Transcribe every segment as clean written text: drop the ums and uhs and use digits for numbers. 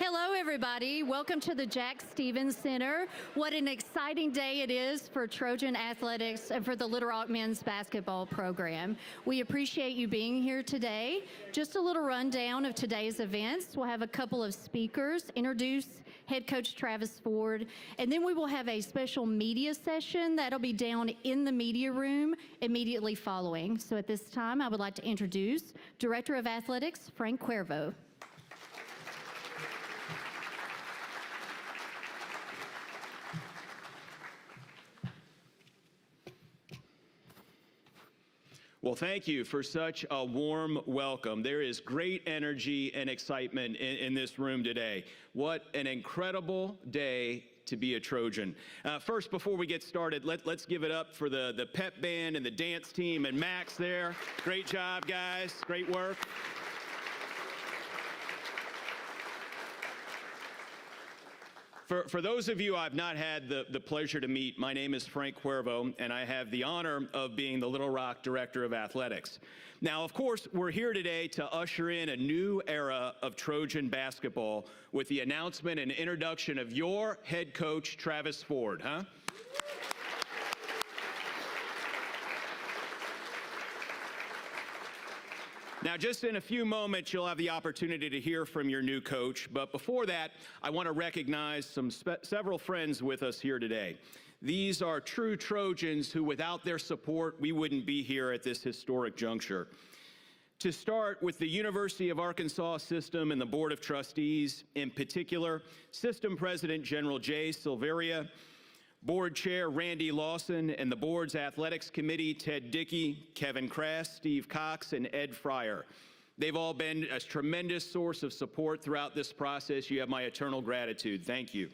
Hello, everybody. Welcome to the Jack Stevens Center. What an exciting day it is for Trojan Athletics and for the Little Rock men's basketball program. We appreciate you being here today. Just a little rundown of today's events. We'll have a couple of speakers introduce head coach Travis Ford, and then we will have a special media session that'll be down in the media room immediately following. So at this time, I would like to introduce Director of Athletics, Frank Cuervo. Well, thank you for such a warm welcome. There is great energy and excitement in this room today. What an incredible day to be a Trojan. First, before we get started, let's give it up for the pep band and the dance team and Max there. Great job, guys. Great work. For those of you I've not had the pleasure to meet, my name is Frank Cuervo, and I have the honor of being the Little Rock Director of Athletics. Now, of course, we're here today to usher in a new era of Trojan basketball with the announcement and introduction of your head coach, Travis Ford, huh? Now, just in a few moments, you'll have the opportunity to hear from your new coach. But before that, I want to recognize several friends with us here today. These are true Trojans who, without their support, we wouldn't be here at this historic juncture. To start with the University of Arkansas System and the Board of Trustees, in particular, System President General Jay Silveria, Board Chair Randy Lawson, and the board's athletics committee, Ted Dickey, Kevin Crass, Steve Cox, and Ed Fryer. They've all been a tremendous source of support throughout this process. You have my eternal gratitude. Thank you.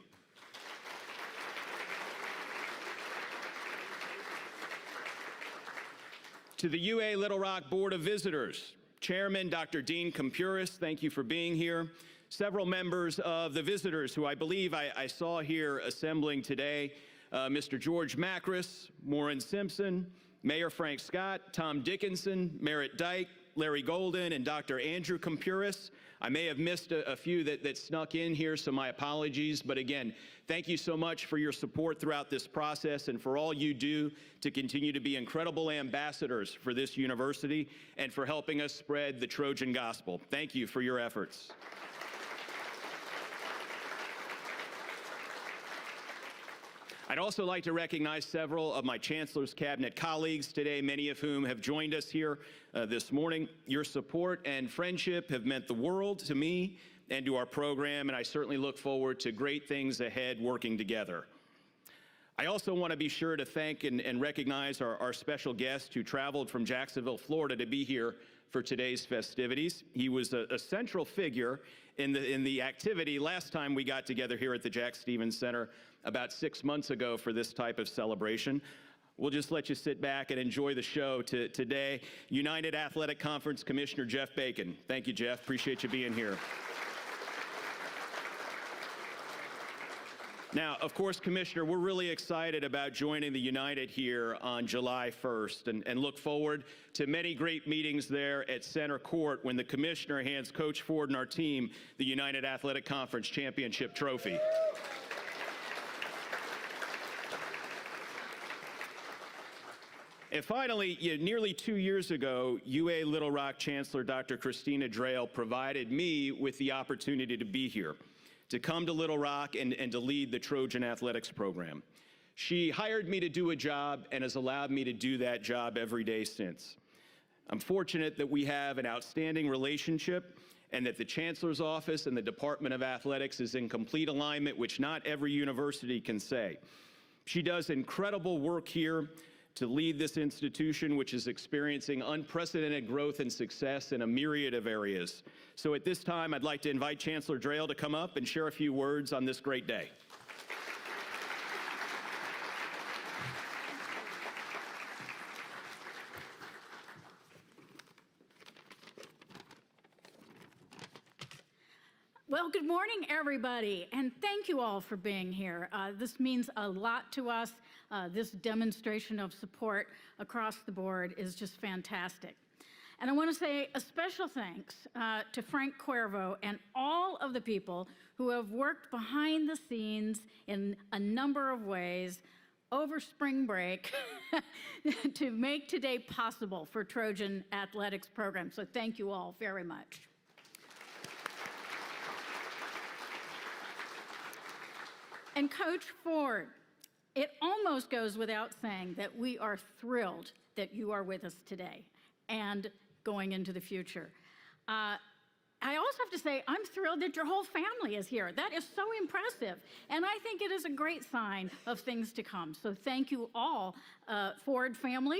To the UA Little Rock Board of Visitors, Chairman Dr. Dean Compuris, thank you for being here. Several members of the visitors who I believe I saw here assembling today, Mr. George Macris, Warren Simpson, Mayor Frank Scott, Tom Dickinson, Merritt Dyke, Larry Golden, and Dr. Andrew Compuris. I may have missed a few that snuck in here, so my apologies. But again, thank you so much for your support throughout this process and for all you do to continue to be incredible ambassadors for this university and for helping us spread the Trojan gospel. Thank you for your efforts. I'd also like to recognize several of my Chancellor's Cabinet colleagues today, many of whom have joined us here this morning. Your support and friendship have meant the world to me and to our program, and I certainly look forward to great things ahead working together. I also want to be sure to thank and recognize our special guest who traveled from Jacksonville, Florida to be here for today's festivities. He was a central figure in the activity last time we got together here at the Jack Stevens Center about 6 months ago for this type of celebration. We'll just let you sit back and enjoy the show today. United Athletic Conference Commissioner Jeff Bacon. Thank you, Jeff. Appreciate you being here. Now, of course, Commissioner, we're really excited about joining the United here on July 1st and look forward to many great meetings there at Center Court when the Commissioner hands Coach Ford and our team the United Athletic Conference Championship Trophy. And finally, nearly 2 years ago, UA Little Rock Chancellor Dr. Christina Drayle provided me with the opportunity to be here, to come to Little Rock and to lead the Trojan Athletics program. She hired me to do a job and has allowed me to do that job every day since. I'm fortunate that we have an outstanding relationship and that the Chancellor's Office and the Department of Athletics is in complete alignment, which not every university can say. She does incredible work here to lead this institution, which is experiencing unprecedented growth and success in a myriad of areas. So at this time, I'd like to invite Chancellor Drayle to come up and share a few words on this great day. Well, good morning, everybody, and thank you all for being here. This means a lot to us. This demonstration of support across the board is just fantastic. And I want to say a special thanks to Frank Cuervo and all of the people who have worked behind the scenes in a number of ways over spring break to make today possible for Trojan Athletics program. So thank you all very much. And Coach Ford, it almost goes without saying that we are thrilled that you are with us today and going into the future. I also have to say, I'm thrilled that your whole family is here. That is so impressive. And I think it is a great sign of things to come. So thank you all, Ford family,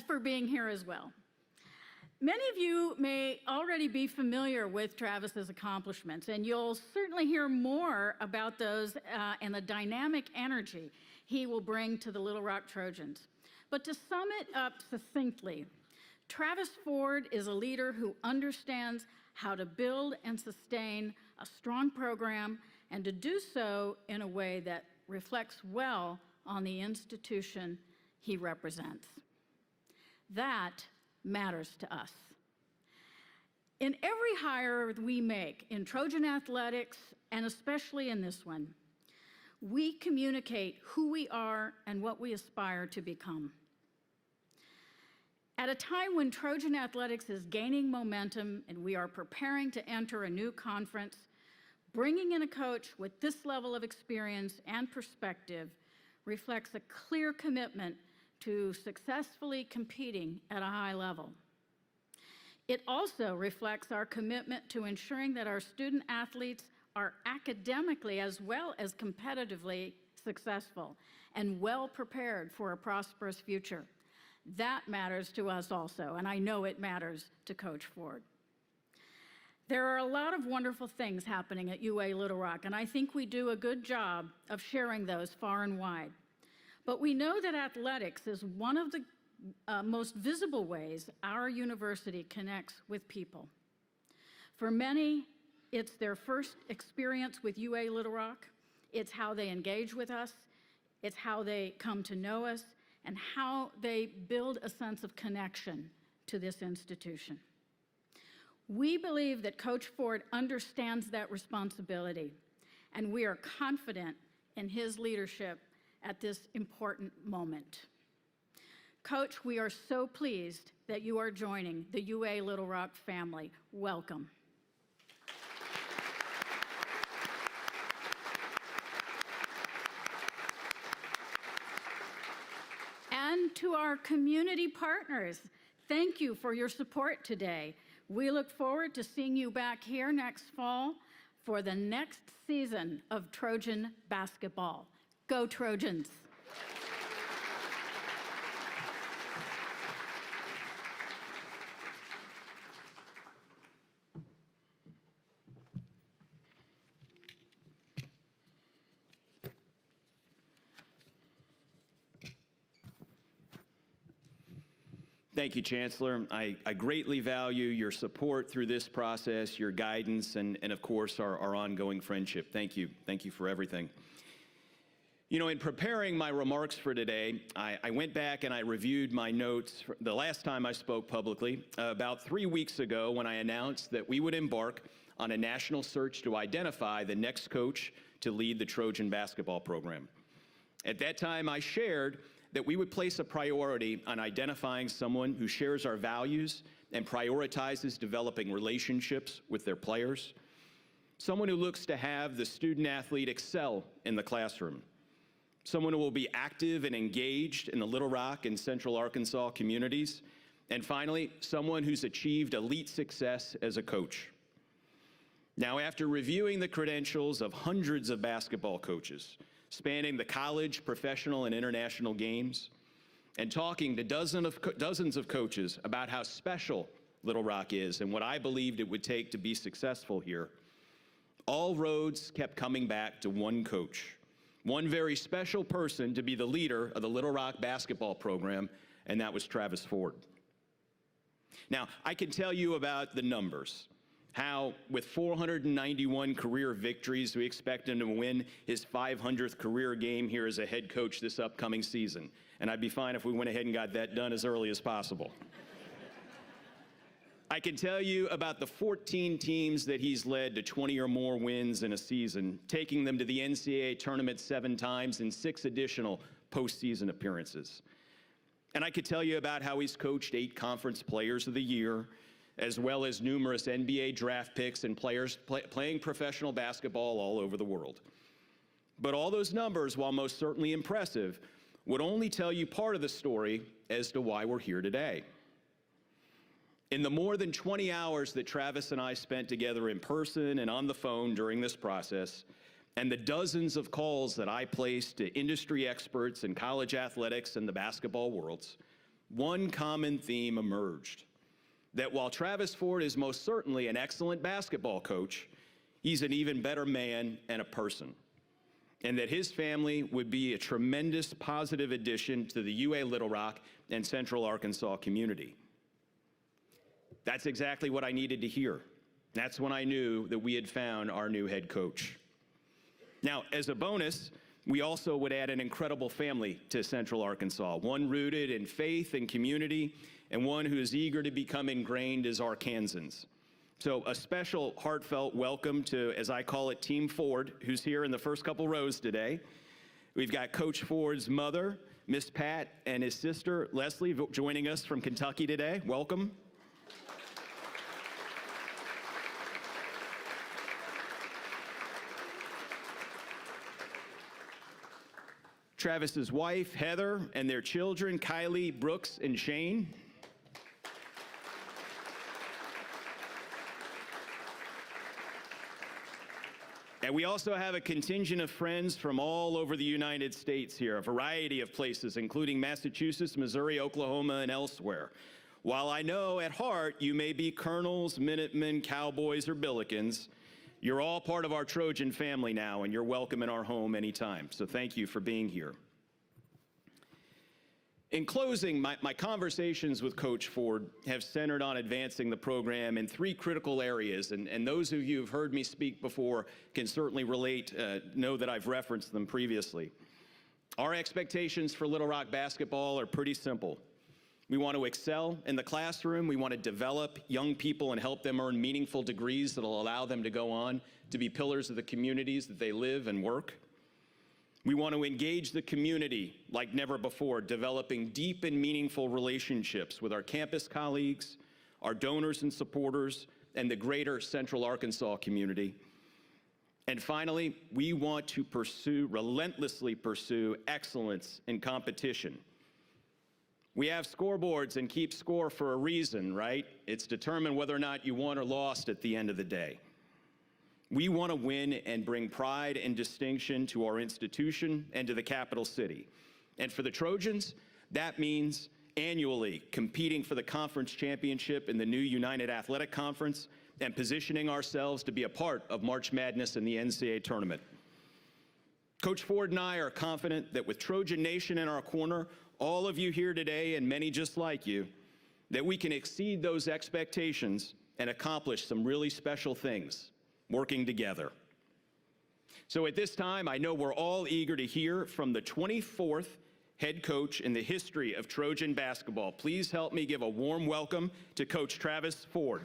for being here as well. Many of you may already be familiar with Travis's accomplishments, and you'll certainly hear more about those and the dynamic energy he will bring to the Little Rock Trojans. But to sum it up succinctly, Travis Ford is a leader who understands how to build and sustain a strong program and to do so in a way that reflects well on the institution he represents. That matters to us. In every hire we make in Trojan Athletics, and especially in this one, we communicate who we are and what we aspire to become. At a time when Trojan Athletics is gaining momentum and we are preparing to enter a new conference, bringing in a coach with this level of experience and perspective reflects a clear commitment to successfully competing at a high level. It also reflects our commitment to ensuring that our student athletes are academically as well as competitively successful and well prepared for a prosperous future. That matters to us also, and I know it matters to Coach Ford. There are a lot of wonderful things happening at UA Little Rock, and I think we do a good job of sharing those far and wide. But we know that athletics is one of the most visible ways our university connects with people. For many, it's their first experience with UA Little Rock. It's how they engage with us. It's how they come to know us and how they build a sense of connection to this institution. We believe that Coach Ford understands that responsibility, and we are confident in his leadership at this important moment. Coach, we are so pleased that you are joining the UA Little Rock family. Welcome. And to our community partners, thank you for your support today. We look forward to seeing you back here next fall for the next season of Trojan basketball. Go Trojans! Thank you, Chancellor. I greatly value your support through this process, your guidance, and of course, our ongoing friendship. Thank you. Thank you for everything. You know, in preparing my remarks for today, I went back and I reviewed my notes the last time I spoke publicly, about 3 weeks ago when I announced that we would embark on a national search to identify the next coach to lead the Trojan basketball program. At that time, I shared that we would place a priority on identifying someone who shares our values and prioritizes developing relationships with their players, someone who looks to have the student athlete excel in the classroom, someone who will be active and engaged in the Little Rock and Central Arkansas communities, and finally, someone who's achieved elite success as a coach. Now, after reviewing the credentials of hundreds of basketball coaches, spanning the college, professional, and international games, and talking to dozens of coaches about how special Little Rock is and what I believed it would take to be successful here, all roads kept coming back to one coach, one very special person to be the leader of the Little Rock basketball program, and that was Travis Ford. Now, I can tell you about the numbers, how with 491 career victories, we expect him to win his 500th career game here as a head coach this upcoming season. And I'd be fine if we went ahead and got that done as early as possible. I can tell you about the 14 teams that he's led to 20 or more wins in a season, taking them to the NCAA tournament 7 times and 6 additional postseason appearances. And I could tell you about how he's coached 8 Conference Players of the Year, as well as numerous NBA draft picks and players playing professional basketball all over the world. But all those numbers, while most certainly impressive, would only tell you part of the story as to why we're here today. In the more than 20 hours that Travis and I spent together in person and on the phone during this process, and the dozens of calls that I placed to industry experts in college athletics and the basketball worlds, one common theme emerged: that while Travis Ford is most certainly an excellent basketball coach, he's an even better man and a person, and that his family would be a tremendous positive addition to the UA Little Rock and Central Arkansas community. That's exactly what I needed to hear. That's when I knew that we had found our new head coach. Now, as a bonus, we also would add an incredible family to Central Arkansas, one rooted in faith and community, and one who is eager to become ingrained as Arkansans. So a special heartfelt welcome to, as I call it, Team Ford, who's here in the first couple rows today. We've got Coach Ford's mother, Miss Pat, and his sister, Leslie, joining us from Kentucky today. Welcome. Travis's wife, Heather, and their children, Kylie, Brooks, and Shane. And we also have a contingent of friends from all over the United States here, a variety of places, including Massachusetts, Missouri, Oklahoma, and elsewhere. While I know at heart you may be Colonels, Minutemen, Cowboys, or Billikens, you're all part of our Trojan family now, and you're welcome in our home anytime. So thank you for being here. In closing, my conversations with Coach Ford have centered on advancing the program in 3 critical areas, and those of you who've heard me speak before can certainly relate, know that I've referenced them previously. Our expectations for Little Rock basketball are pretty simple. We want to excel in the classroom. We want to develop young people and help them earn meaningful degrees that will allow them to go on to be pillars of the communities that they live and work. We want to engage the community like never before, developing deep and meaningful relationships with our campus colleagues, our donors and supporters, and the greater Central Arkansas community. And finally, we want to relentlessly pursue excellence in competition. We have scoreboards and keep score for a reason, right? It's determined whether or not you won or lost at the end of the day. We want to win and bring pride and distinction to our institution and to the capital city. And for the Trojans, that means annually competing for the conference championship in the new United Athletic Conference and positioning ourselves to be a part of March Madness in the NCAA tournament. Coach Ford and I are confident that with Trojan Nation in our corner, all of you here today and many just like you, that we can exceed those expectations and accomplish some really special things working together. So at this time, I know we're all eager to hear from the 24th head coach in the history of Trojan basketball. Please help me give a warm welcome to Coach Travis Ford.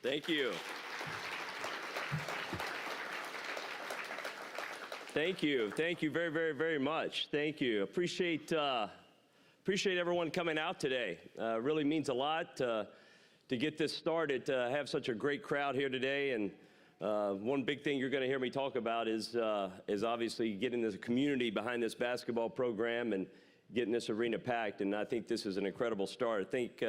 Thank you. Thank you. Thank you very, very, very much. Thank you. Appreciate appreciate everyone coming out today. Really means a lot to get this started, to have such a great crowd here today. And one big thing you're going to hear me talk about is obviously getting the community behind this basketball program and getting this arena packed. And I think this is an incredible start. Thank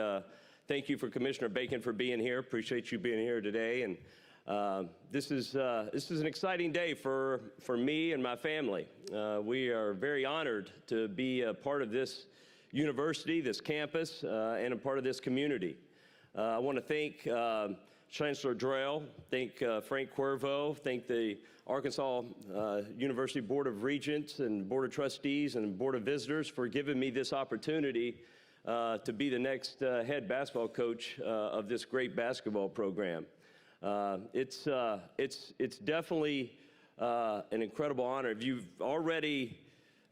you for Commissioner Bacon for being here. Appreciate you being here today. And this is an exciting day for me and my family. We are very honored to be a part of this university, this campus, and a part of this community. I want to thank Chancellor Drell, thank Frank Cuervo, thank the Arkansas University Board of Regents and Board of Trustees and Board of Visitors for giving me this opportunity to be the next head basketball coach of this great basketball program. It's definitely an incredible honor. You've already,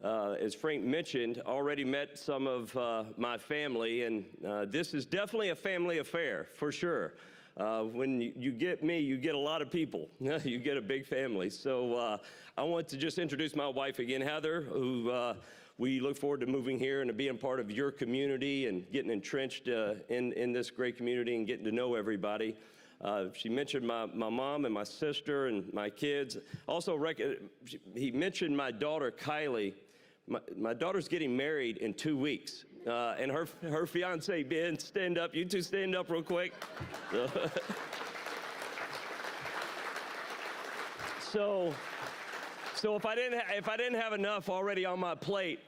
as Frank mentioned, already met some of my family, and this is definitely a family affair, for sure. When you get me, you get a lot of people. You get a big family. So I want to just introduce my wife again, Heather, who we look forward to moving here and to being part of your community and getting entrenched in this great community and getting to know everybody. She mentioned my mom and my sister and my kids. Also, he mentioned my daughter, Kylie. My daughter's getting married in 2 weeks. And her fiance, Ben, stand up. You two stand up real quick. So if I didn't have enough already on my plate,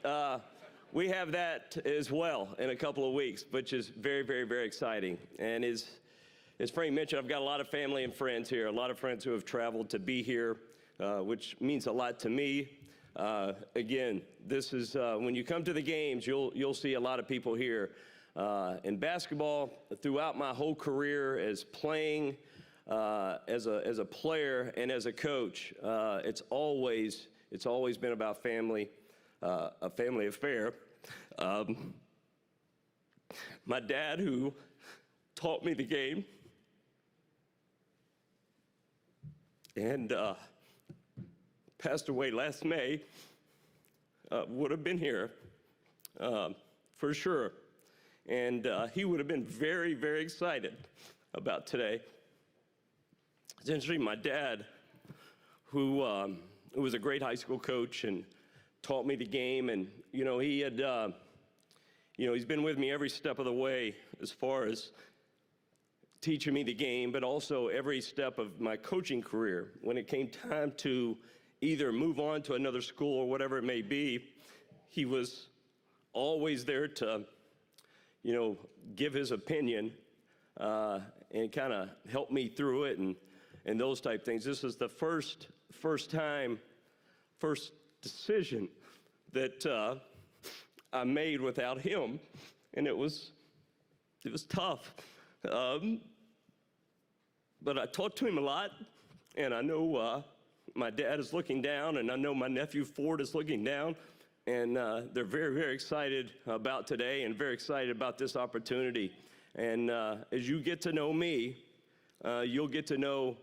we have that as well in a couple of weeks, which is very, very, very exciting. And as Frank mentioned, I've got a lot of family and friends here, a lot of friends who have traveled to be here, which means a lot to me. Again, this is when you come to the games, you'll see a lot of people here. In basketball, throughout my whole career as playing, as a player and as a coach, it's always been about family, a family affair. My dad, who taught me the game, and passed away last May, would have been here for sure. And he would have been very, very excited about today. It's interesting, my dad, who was a great high school coach and taught me the game, and he had, he's been with me every step of the way as far as teaching me the game, but also every step of my coaching career. When it came time to either move on to another school or whatever it may be, he was always there to, give his opinion and kind of help me through it and those type things. This is the first decision that I made without him, and it was tough. But I talked to him a lot, and I know my dad is looking down, and I know my nephew Ford is looking down, and they're very, very excited about today and very excited about this opportunity. And as you get to know me, you'll get to know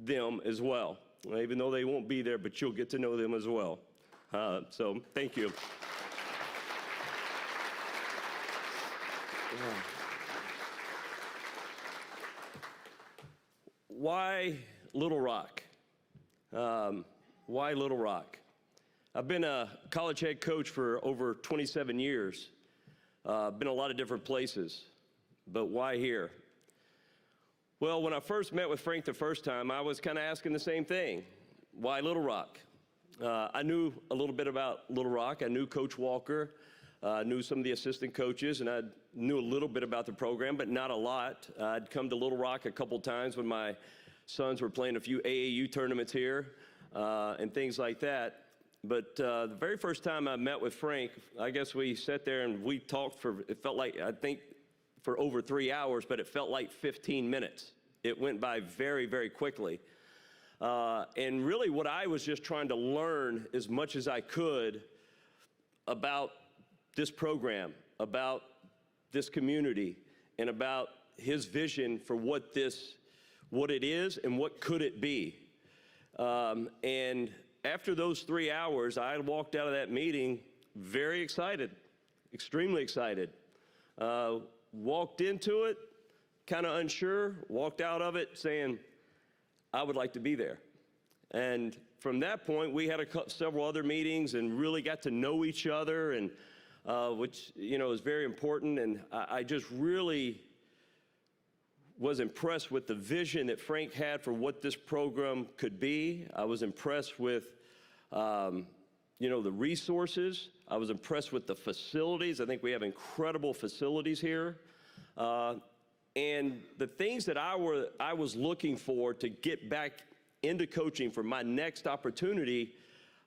them as well, even though they won't be there, but you'll get to know them as well. So thank you. Why Little Rock? Why Little Rock? I've been a college head coach for over 27 years. Been a lot of different places, but why here? Well, when I first met with Frank the first time, I was kind of asking the same thing. Why Little Rock? I knew a little bit about Little Rock. I knew Coach Walker, knew some of the assistant coaches, and I knew a little bit about the program, but not a lot. I'd come to Little Rock a couple times when my sons were playing a few AAU tournaments here and things like that. But the very first time I met with Frank, I guess we sat there and we talked it felt like, I think, for over 3 hours, but it felt like 15 minutes. It went by very, very quickly. And really what I was just trying to learn as much as I could about this program, about this community, and about his vision for what it is and what could it be. And after those 3 hours, I walked out of that meeting very excited. extremely excited. Walked into it, kind of unsure, walked out of it saying, I would like to be there. And from that point, we had several other meetings and really got to know each other, and which, is very important. And I just really was impressed with the vision that Frank had for what this program could be. I was impressed with, the resources. I was impressed with the facilities. I think we have incredible facilities here. And the things that I was looking for to get back into coaching for my next opportunity,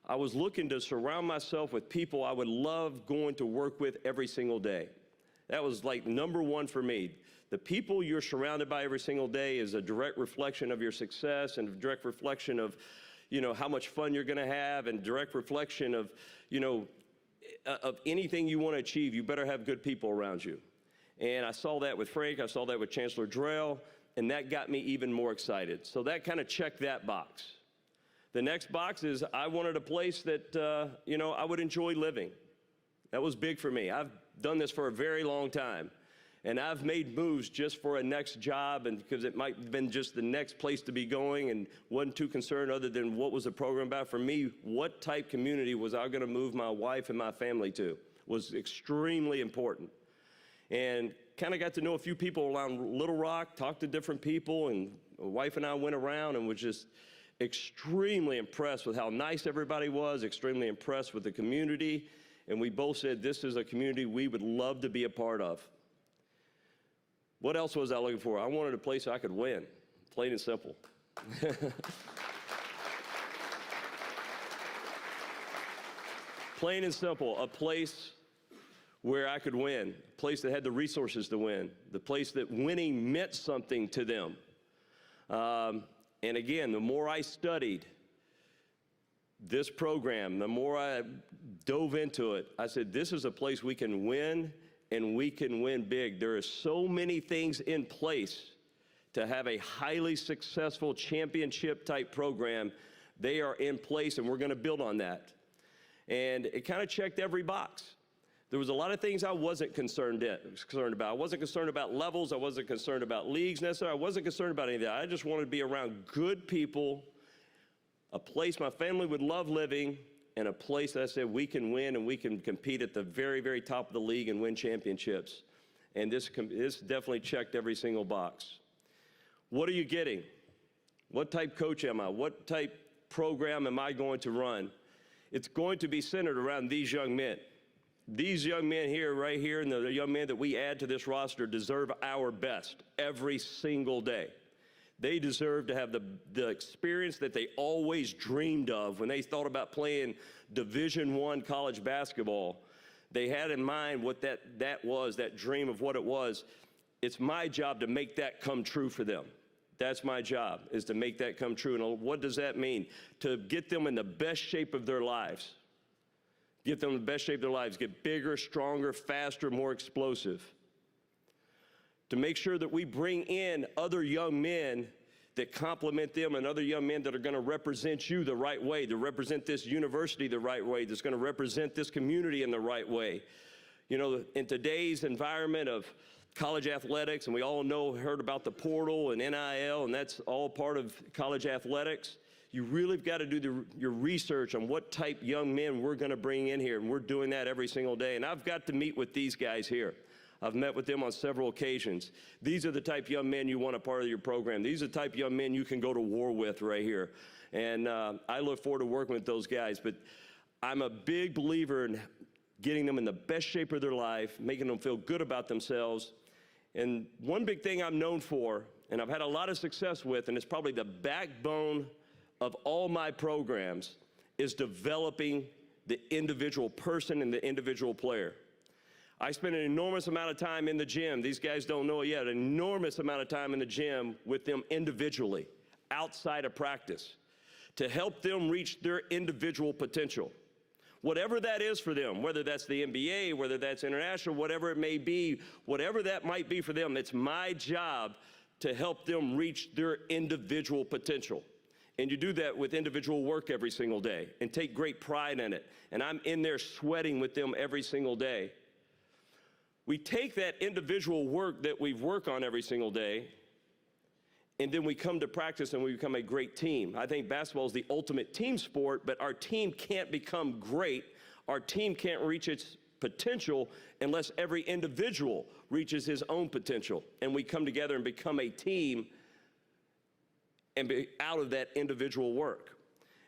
I was looking to surround myself with people I would love going to work with every single day. That was like number one for me. The people you're surrounded by every single day is a direct reflection of your success and a direct reflection of, how much fun you're gonna have, and direct reflection of, of anything you want to achieve. You better have good people around you. And I saw that with Frank, I saw that with Chancellor Drell, and that got me even more excited. So that kind of checked that box. The next box is I wanted a place that, I would enjoy living. That was big for me. I've done this for a very long time. And I've made moves just for a next job, and because it might have been just the next place to be going, and wasn't too concerned other than what was the program about. For me, what type community was I gonna move my wife and my family to was extremely important. And kind of got to know a few people around Little Rock, talked to different people, and my wife and I went around and was just extremely impressed with how nice everybody was, extremely impressed with the community, and we both said this is a community we would love to be a part of. What else was I looking for? I wanted a place I could win, plain and simple. Plain and simple, a place where I could win, a place that had the resources to win, the place that winning meant something to them. And again, the more I studied this program, the more I dove into it, I said, this is a place we can win, and we can win big. There are so many things in place to have a highly successful championship type program. They are in place, and we're gonna build on that. And it kind of checked every box. There was a lot of things I wasn't concerned about. I wasn't concerned about levels. I wasn't concerned about leagues necessarily. I wasn't concerned about any of that. I just wanted to be around good people, a place my family would love living, and a place that I said we can win and we can compete at the very, very top of the league and win championships. And this definitely checked every single box. What are you getting? What type coach am I? What type program am I going to run? It's going to be centered around these young men. These young men here, right here, and the young men that we add to this roster deserve our best every single day. They deserve to have the experience that they always dreamed of when they thought about playing Division I college basketball. They had in mind what that was, that dream of what it was. It's my job to make that come true for them. That's my job, is to make that come true. And what does that mean? To get them in the best shape of their lives. Get them in the best shape of their lives. Get bigger, stronger, faster, more explosive. To make sure that we bring in other young men that complement them, and other young men that are going to represent you the right way, to represent this university the right way, that's going to represent this community in the right way. In today's environment of college athletics, and we all heard about the portal and NIL, and that's all part of college athletics, you really got to do your research on what type young men we're going to bring in here, and we're doing that every single day. And I've got to meet with these guys here. I've met with them on several occasions. These are the type young men you want a part of your program. These are the type young men you can go to war with right here. And I look forward to working with those guys. But I'm a big believer in getting them in the best shape of their life, making them feel good about themselves. And one big thing I'm known for, and I've had a lot of success with, and it's probably the backbone of all my programs, is developing the individual person and the individual player. I spend an enormous amount of time in the gym. These guys don't know it yet. An enormous amount of time in the gym with them individually, outside of practice, to help them reach their individual potential. Whatever that is for them, whether that's the NBA, whether that's international, whatever it may be, whatever that might be for them, it's my job to help them reach their individual potential. And you do that with individual work every single day and take great pride in it. And I'm in there sweating with them every single day. we take that individual work that we work on every single day, and then we come to practice and we become a great team. I think basketball is the ultimate team sport, but our team can't become great. Our team can't reach its potential unless every individual reaches his own potential. And we come together and become a team and be out of that individual work.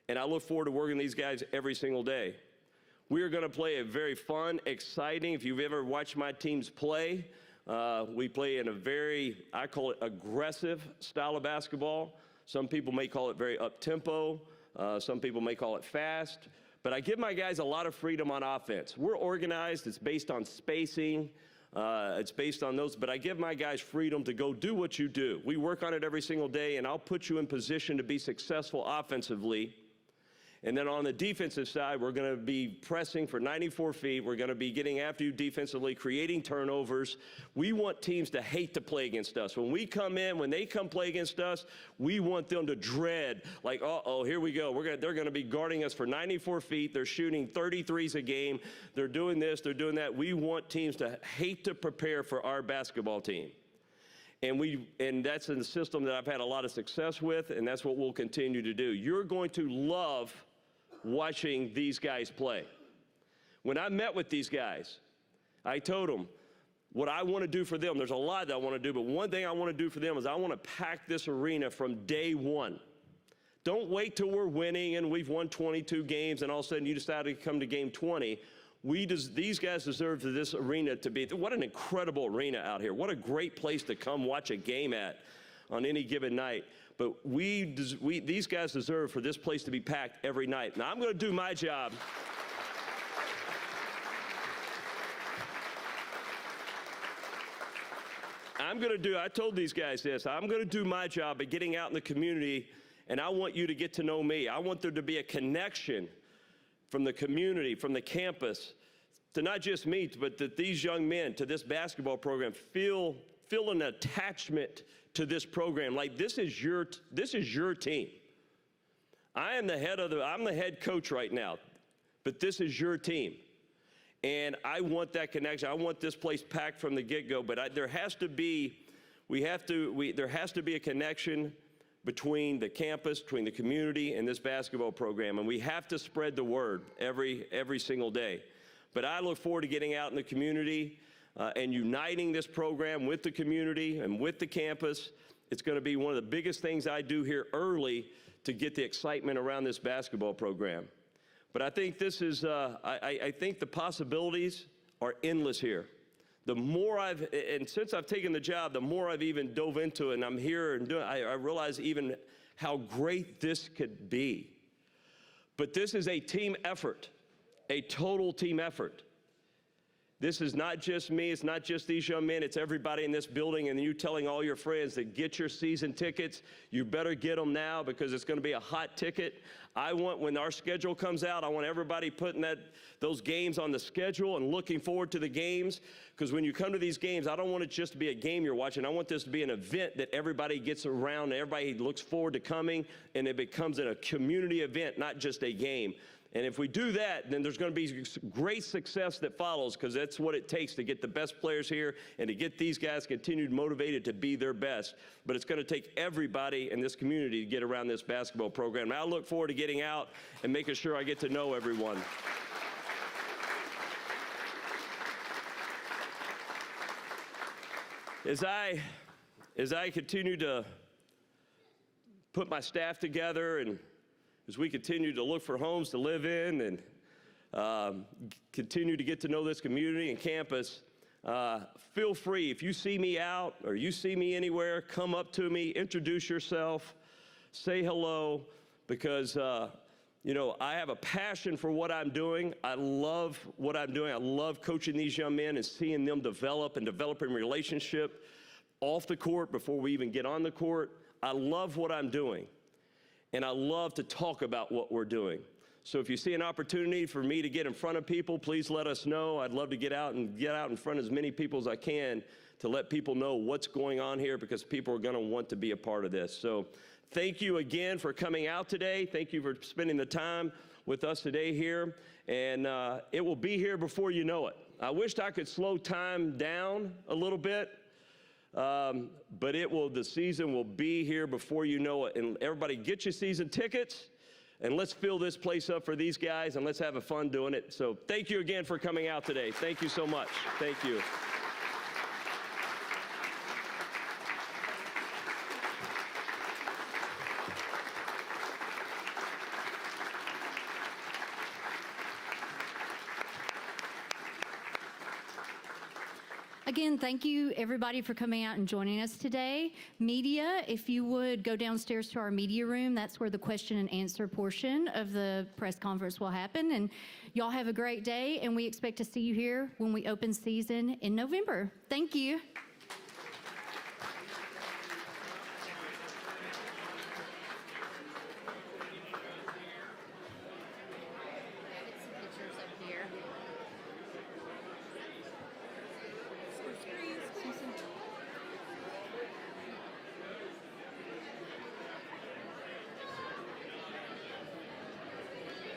And I look forward to working with these guys every single day. We are going to play a very fun, exciting, if you've ever watched my teams play, we play in a very, I call it aggressive style of basketball. Some people may call it very up-tempo. Some people may call it fast. But I give my guys a lot of freedom on offense. We're organized. It's based on spacing. It's based on those. But I give my guys freedom to go do what you do. We work on it every single day, and I'll put you in position to be successful offensively. And then on the defensive side, we're going to be pressing for 94 feet. We're going to be getting after you defensively, creating turnovers. We want teams to hate to play against us. When we come in, when they come play against us, we want them to dread, like, uh-oh, here we go. They're going to be guarding us for 94 feet. They're shooting 33s a game. They're doing this. They're doing that. We want teams to hate to prepare for our basketball team. And that's a system that I've had a lot of success with, and that's what we'll continue to do. You're going to love watching these guys play. When I met with these guys, I told them what I want to do for them. There's a lot that I want to do, but one thing I want to do for them is I want to pack this arena from day one. Don't wait till we're winning and we've won 22 games and all of a sudden you decide to come to game 20. These guys deserve this arena to be, what an incredible arena out here. What a great place to come watch a game at on any given night. But these guys deserve for this place to be packed every night. Now, I'm going to do my job. I told these guys this, I'm going to do my job at getting out in the community, and I want you to get to know me. I want there to be a connection from the community, from the campus, to not just me, but that these young men, to this basketball program, feel an attachment to this program. Like this is your team. I'm the head coach right now, but this is your team. And I want that connection. I want this place packed from the get-go, but there has to be a connection between the campus, between the community, and this basketball program, and we have to spread the word every single day. But I look forward to getting out in the community and uniting this program with the community and with the campus. It's going to be one of the biggest things I do here early to get the excitement around this basketball program. But I think I think the possibilities are endless here. The more and since I've taken the job, the more I've even dove into it, and I'm here and I realize even how great this could be. But this is a team effort, a total team effort. This is not just me, it's not just these young men, it's everybody in this building, and you telling all your friends to get your season tickets. You better get them now because it's going to be a hot ticket. When our schedule comes out, I want everybody putting those games on the schedule and looking forward to the games, because when you come to these games, I don't want it just to be a game you're watching. I want this to be an event that everybody gets around, and everybody looks forward to coming, and it becomes a community event, not just a game. And if we do that, then there's going to be great success that follows, because that's what it takes to get the best players here and to get these guys continued motivated to be their best. But it's going to take everybody in this community to get around this basketball program. And I look forward to getting out and making sure I get to know everyone. As I continue to put my staff together and as we continue to look for homes to live in and continue to get to know this community and campus, feel free. If you see me out or you see me anywhere, come up to me, introduce yourself, say hello, because I have a passion for what I'm doing. I love what I'm doing. I love coaching these young men and seeing them develop and developing relationship off the court before we even get on the court. I love what I'm doing. And I love to talk about what we're doing. So if you see an opportunity for me to get in front of people, please let us know. I'd love to get out in front of as many people as I can to let people know what's going on here, because people are going to want to be a part of this. So thank you again for coming out today. Thank you for spending the time with us today here. And it will be here before you know it. I wished I could slow time down a little bit, but the season will be here before you know it. And everybody get your season tickets, and let's fill this place up for these guys, and let's have a fun doing it. So thank you again for coming out today. Thank you so much. Thank you. Again, thank you everybody for coming out and joining us today. Media, if you would go downstairs to our media room, that's where the question and answer portion of the press conference will happen. And y'all have a great day, and we expect to see you here when we open season in November. Thank you.